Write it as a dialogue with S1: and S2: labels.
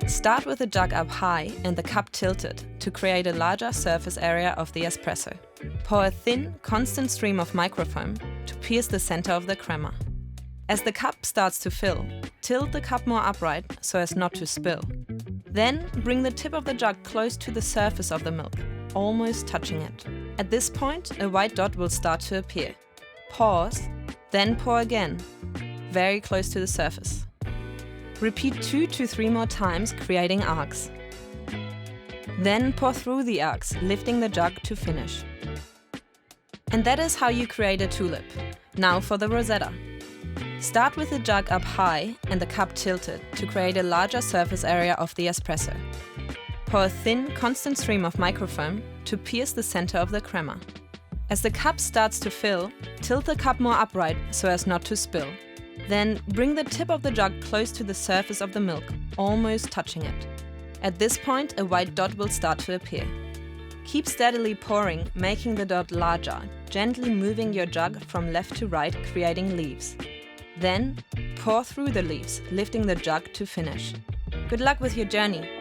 S1: Start with the jug up high and the cup tilted to create a larger surface area of the espresso. Pour a thin, constant stream of microfoam to pierce the center of the crema. As the cup starts to fill, tilt the cup more upright so as not to spill. Then bring the tip of the jug close to the surface of the milk, almost touching it. At this point, a white dot will start to appear. Pause, then pour again, very close to the surface. Repeat 2 to 3 more times, creating arcs. Then pour through the arcs, lifting the jug to finish. And that is how you create a tulip. Now for the Roseta. Start with the jug up high and the cup tilted to create a larger surface area of the espresso. Pour a thin, constant stream of microfoam to pierce the center of the crema. As the cup starts to fill, tilt the cup more upright so as not to spill. Then bring the tip of the jug close to the surface of the milk, almost touching it. At this point, a white dot will start to appear. Keep steadily pouring, making the dot larger, gently moving your jug from left to right, creating leaves. Then, pour through the leaves, lifting the jug to finish. Good luck with your journey!